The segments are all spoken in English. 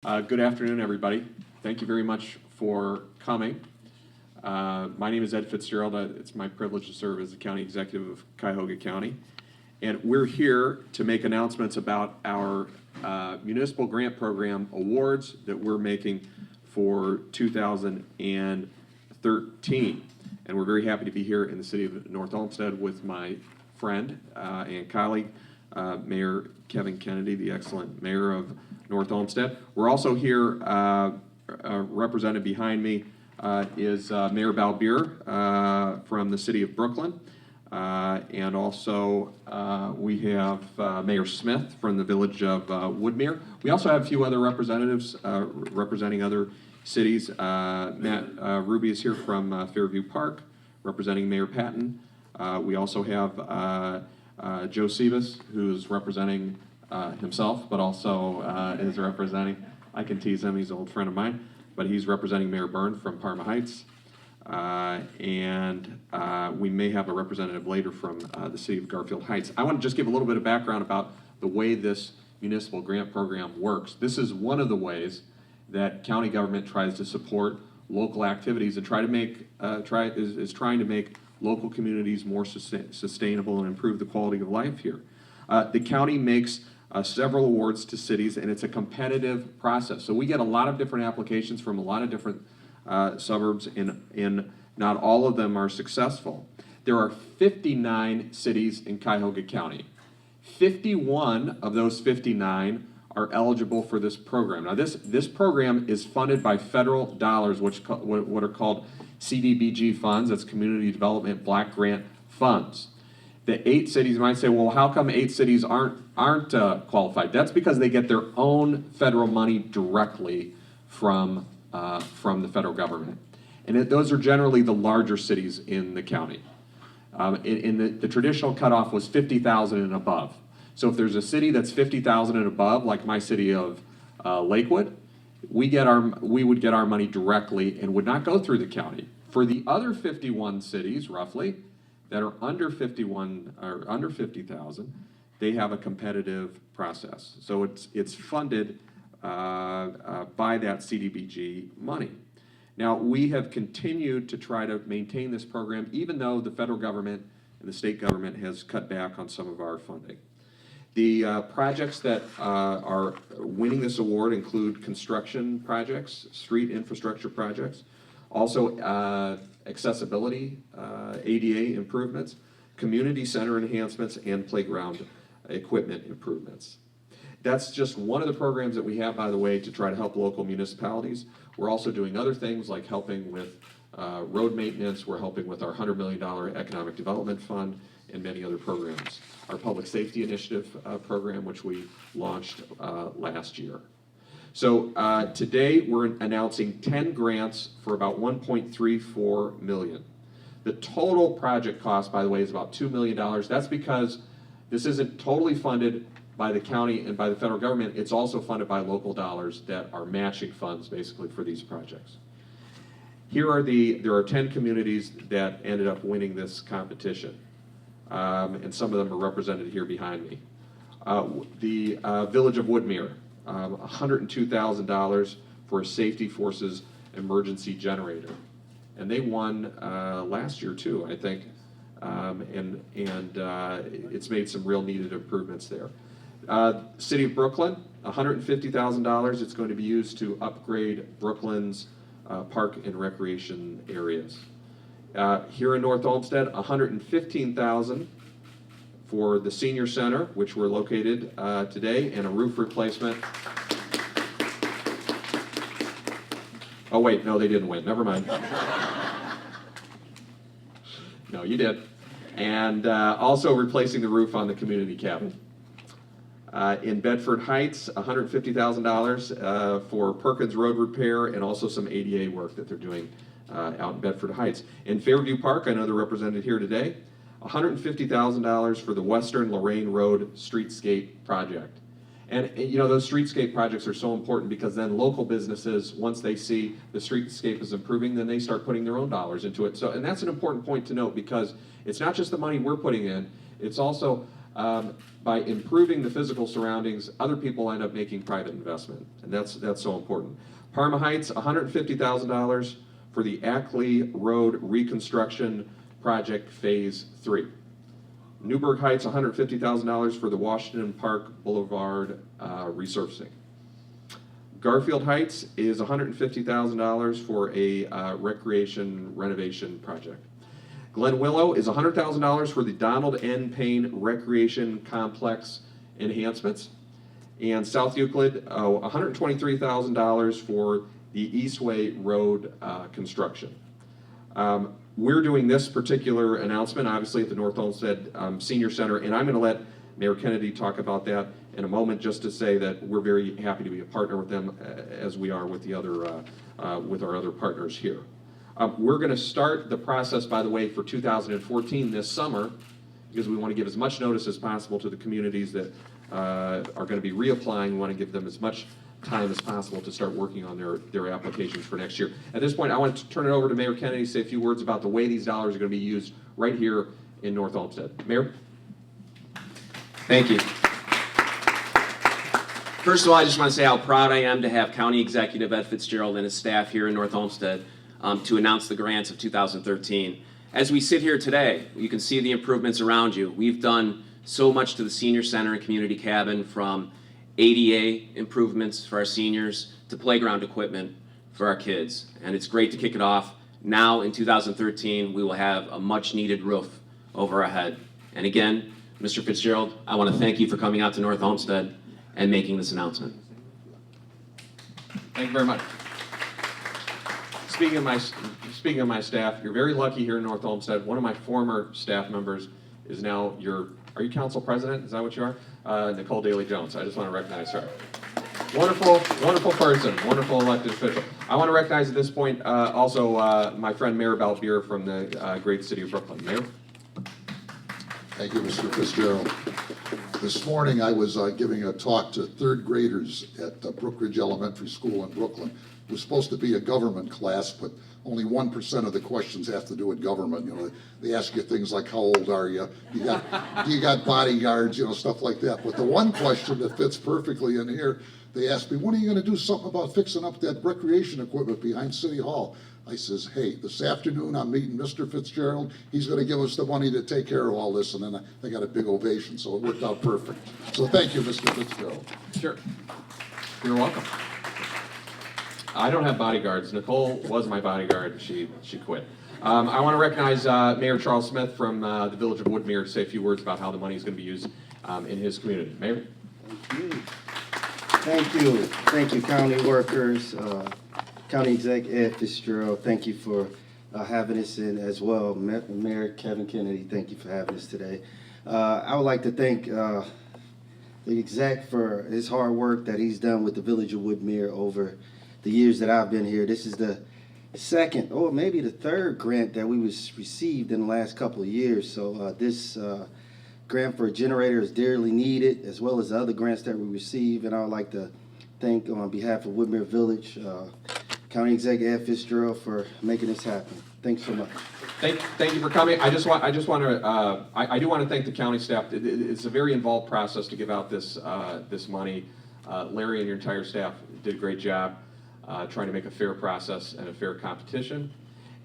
Good afternoon, everybody. Thank you very much for coming. My name is Ed FitzGerald. It's my privilege to serve as the County Executive of Cuyahoga County. And we're here to make announcements about our municipal grant program awards that we're making for 2013. And we're very happy to be here in the city of North Olmsted with my friend and colleague, Mayor Kevin Kennedy, the excellent mayor of North Olmsted. We're also here, represented behind me is Mayor Balbier from the city of Brooklyn. And also we have Mayor Smith from the village of Woodmere. We also have a few other representatives representing other cities. Matt Ruby is here from Fairview Park, representing Mayor Patton. We also have Joe Sivas, who's representing himself, but also is representing, I can tease him, he's an old friend of mine, but he's representing Mayor Byrne from Parma Heights. And we may have a representative later from the city of Garfield Heights. I want to just give a little bit of background about the way this municipal grant program works. This is one of the ways that county government tries to support local activities and trying to make local communities more sustainable and improve the quality of life here. The county makes several awards to cities, and it's a competitive process. So we get a lot of different applications from a lot of different suburbs, and not all of them are successful. There are 59 cities in Cuyahoga County. 51 of those 59 are eligible for this program. Now this program is funded by federal dollars, what are called CDBG funds, that's Community Development Block Grant funds. The 8 cities might say, well, how come 8 cities aren't qualified? That's because they get their own federal money directly from the federal government. And those are generally the larger cities in the county. The traditional cutoff was 50,000 and above. So if there's a city that's 50,000 and above, like my city of Lakewood, we would get our money directly and would not go through the county. For the other 51 cities, roughly, that are under 50,000, they have a competitive process. So it's funded by that CDBG money. Now, we have continued to try to maintain this program, even though the federal government and the state government has cut back on some of our funding. The projects that are winning this award include construction projects, street infrastructure projects, also accessibility, ADA improvements, community center enhancements, and playground equipment improvements. That's just one of the programs that we have, by the way, to try to help local municipalities. We're also doing other things like helping with road maintenance. We're helping with our $100 million Economic Development Fund and many other programs. Our Public Safety Initiative program, which we launched last year. So today we're announcing 10 grants for about $1.34 million. The total project cost, by the way, is about $2 million. That's because this isn't totally funded by the county and by the federal government. It's also funded by local dollars that are matching funds basically for these projects. There are 10 communities that ended up winning this competition. And some of them are represented here behind me. The village of Woodmere, $102,000 for a safety forces emergency generator. And they won last year too, I think. It's made some real needed improvements there. City of Brooklyn, $150,000. It's going to be used to upgrade Brooklyn's park and recreation areas. Here in North Olmsted, $115,000 for the senior center, which we're located today, and a roof replacement. Oh wait, no, they didn't win. Never mind. No, you did. And also replacing the roof on the community cabin. In Bedford Heights, $150,000 for Perkins Road repair and also some ADA work that they're doing out in Bedford Heights. In Fairview Park, I know they're represented here today, $150,000 for the Western Lorraine Road Streetscape project. And you know, those streetscape projects are so important because then local businesses, once they see the streetscape is improving, then they start putting their own dollars into it. So, and that's an important point to note because it's not just the money we're putting in, it's also By improving the physical surroundings, other people end up making private investment, and that's so important. Parma Heights, $150,000 for the Ackley Road Reconstruction Project Phase 3. Newburgh Heights, $150,000 for the Washington Park Boulevard resurfacing. Garfield Heights is $150,000 for a recreation renovation project. Glen Willow is $100,000 for the Donald N. Payne Recreation Complex enhancements. And South Euclid, $123,000 for the Eastway Road construction. We're doing this particular announcement, obviously, at the North Olmsted Senior Center, and I'm going to let Mayor Kennedy talk about that in a moment, just to say that we're very happy to be a partner with them, as we are with the other, with our other partners here. We're going to start the process, by the way, for 2014 this summer, because we want to give as much notice as possible to the communities that are going to be reapplying. We want to give them as much time as possible to start working on their applications for next year. At this point, I want to turn it over to Mayor Kennedy to say a few words about the way these dollars are going to be used right here in North Olmsted. Mayor? Thank you. First of all, I just want to say how proud I am to have County Executive Ed FitzGerald and his staff here in North Olmsted to announce the grants of 2013. As we sit here today, you can see the improvements around you. We've done so much to the Senior Center and Community Cabin, from ADA improvements for our seniors to playground equipment for our kids. And it's great to kick it off. Now in 2013, we will have a much needed roof over our head. And again, Mr. FitzGerald, I want to thank you for coming out to North Olmsted and making this announcement. Thank you very much. Speaking of my staff, you're very lucky here in North Olmsted. One of my former staff members is now are you council president? Is that what you are? Nicole Daly-Jones. I just want to recognize her. Wonderful, wonderful person, wonderful elected official. I want to recognize at this point also my friend Mayor Balbier from the great city of Brooklyn. Mayor? Thank you, Mr. FitzGerald. This morning I was giving a talk to third graders at Brookridge Elementary School in Brooklyn. It was supposed to be a government class, but only 1% of the questions have to do with government. You know, they ask you things like, how old are you? Do you got bodyguards? You know, stuff like that. But the one question that fits perfectly in here, they asked me, when are you going to do something about fixing up that recreation equipment behind City Hall? I says, hey, this afternoon I'm meeting Mr. FitzGerald. He's going to give us the money to take care of all this. And then I got a big ovation, so it worked out perfect. So thank you, Mr. FitzGerald. Sure. You're welcome. I don't have bodyguards. Nicole was my bodyguard. She quit. I want to recognize Mayor Charles Smith from the Village of Woodmere to say a few words about how the money is going to be used in his community. Mayor? Thank you. Thank you, county workers, County Exec Ed FitzGerald. Thank you for having us in as well. Mayor Kevin Kennedy, thank you for having us today. I would like to thank the exec for his hard work that he's done with the Village of Woodmere over the years that I've been here. This is the second, or maybe the third grant that we received in the last couple of years. So this grant for a generator is dearly needed, as well as the other grants that we receive. And I would like to thank, on behalf of Woodmere Village, County Executive Ed FitzGerald for making this happen. Thanks so much. Thank you for coming. I do want to thank the county staff. It's a very involved process to give out this money. Larry and your entire staff did a great job trying to make a fair process and a fair competition.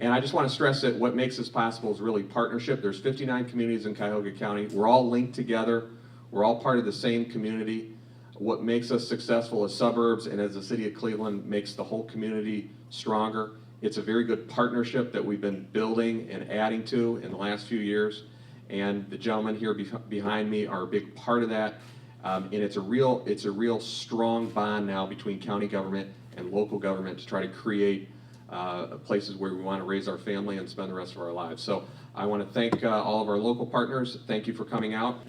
And I just want to stress that what makes this possible is really partnership. There's 59 communities in Cuyahoga County. We're all linked together. We're all part of the same community. What makes us successful as suburbs and as the city of Cleveland makes the whole community stronger. It's a very good partnership that we've been building and adding to in the last few years. And the gentlemen here behind me are a big part of that. And it's a real strong bond now between county government and local government to try to create places where we want to raise our family and spend the rest of our lives. So I want to thank all of our local partners. Thank you for coming out.